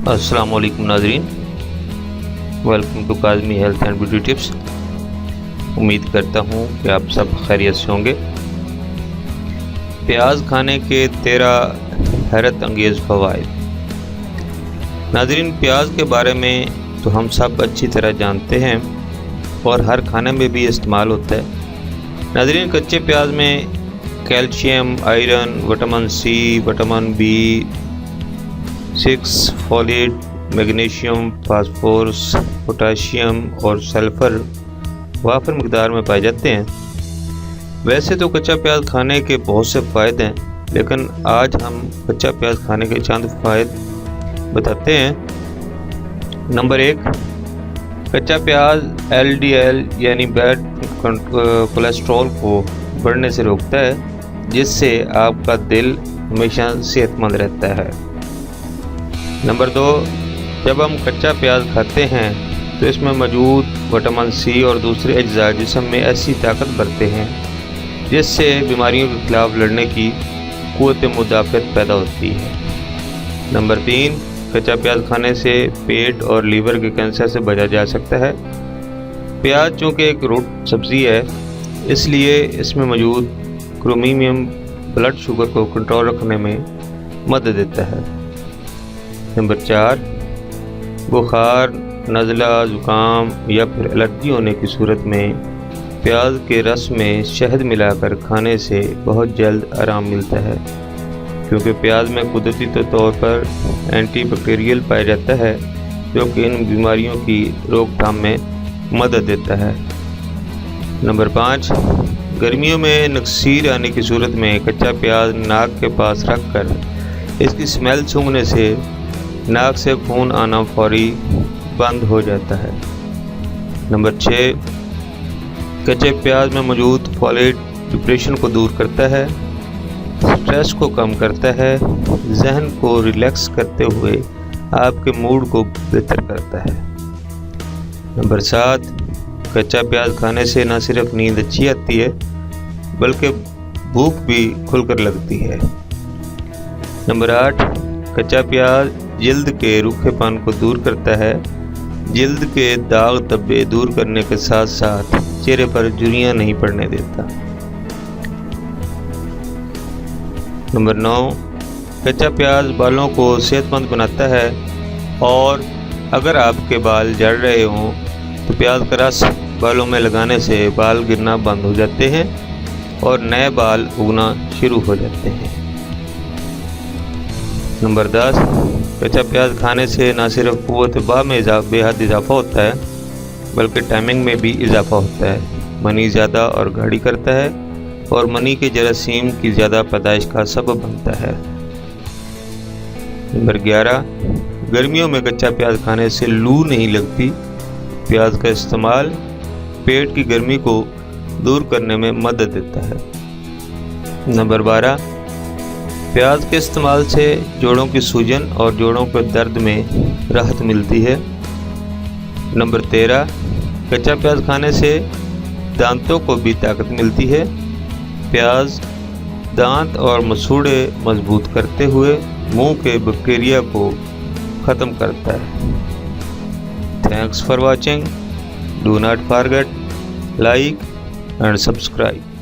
अस्सलाम वालेकुम नाज़रीन, welcome to Kazmi health and beauty tips. उम्मीद करता हूँ कि आप सब खैरियत से होंगे। प्याज खाने के 13 हैरत अंगेज़ फ़वाइद। नाज़रीन, प्याज के बारे में तो हम सब अच्छी तरह जानते हैं और हर खाने में भी इस्तेमाल होता है। नाज़रीन, कच्चे प्याज में calcium, iron, vitamin C, vitamin B6, folate, magnesium, phosphorus, potassium और सल्फ़र वाफर मकदार में पाए जाते हैं। वैसे तो कच्चा प्याज खाने के बहुत से फ़ायदे हैं, लेकिन आज हम कच्चा प्याज खाने के चंद फ़ायदे बताते हैं। नंबर 1, कच्चा प्याज LDL यानी बैड कोलेस्ट्रॉल को बढ़ने से रोकता है, जिससे आपका दिल हमेशा सेहतमंद रहता है। नंबर 2, जब हम कच्चा प्याज खाते हैं तो इसमें मौजूद विटामिन सी और दूसरे अज्जा जिस्म में ऐसी ताकत भरते हैं जिससे बीमारियों के खिलाफ लड़ने की क़ुव्वत मुदाफ़अत पैदा होती है। नंबर 3, कच्चा प्याज खाने से पेट और लीवर के कैंसर से बचा जा सकता है। प्याज चूँकि एक रूट सब्ज़ी है, इसलिए इसमें मौजूद क्रोमीनियम ब्लड शुगर को कंट्रोल रखने में मदद देता है। नंबर 4, बुखार, नज़ला, ज़ुकाम या फिर एलर्जी होने की सूरत में प्याज के रस में शहद मिलाकर खाने से बहुत जल्द आराम मिलता है, क्योंकि प्याज में कुदरती तौर पर एंटी बैक्टीरियल पाया जाता है जो कि इन बीमारियों की रोकथाम में मदद देता है। नंबर 5, गर्मियों में नक्सीर आने की सूरत में कच्चा प्याज नाक के पास रख कर इसकी स्मेल सूंघने से नाक से खून आना फौरी बंद हो जाता है। नंबर 6, कच्चे प्याज में मौजूद फोलेट डिप्रेशन को दूर करता है, स्ट्रेस को कम करता है, जहन को रिलैक्स करते हुए आपके मूड को बेहतर करता है। नंबर 7, कच्चा प्याज खाने से न सिर्फ नींद अच्छी आती है बल्कि भूख भी खुलकर लगती है। नंबर 8, कच्चा प्याज जल्द के रूखेपन को दूर करता है, जल्द के दाग धब्बे दूर करने के साथ साथ चेहरे पर झुर्रियाँ नहीं पड़ने देता। नंबर 9, कच्चा प्याज बालों को सेहतमंद बनाता है और अगर आपके बाल झड़ रहे हों तो प्याज का रस बालों में लगाने से बाल गिरना बंद हो जाते हैं और नए बाल उगना शुरू हो जाते हैं। नंबर 10, कच्चा प्याज खाने से न सिर्फ क़ुव्वत बाह में बेहद इजाफा होता है बल्कि टाइमिंग में भी इजाफा होता है। मनी ज़्यादा और गाढ़ी करता है और मनी के जरासीम की ज़्यादा पैदाइश का सबब बनता है। नंबर 11, गर्मियों में कच्चा प्याज खाने से लू नहीं लगती। प्याज का इस्तेमाल पेट की गर्मी को दूर करने में मदद देता है। नंबर 12, प्याज के इस्तेमाल से जोड़ों की सूजन और जोड़ों के दर्द में राहत मिलती है। नंबर 13, कच्चा प्याज खाने से दांतों को भी ताकत मिलती है। प्याज दांत और मसूड़े मजबूत करते हुए मुंह के बैक्टीरिया को ख़त्म करता है। Thanks for watching. Do not forget like and subscribe.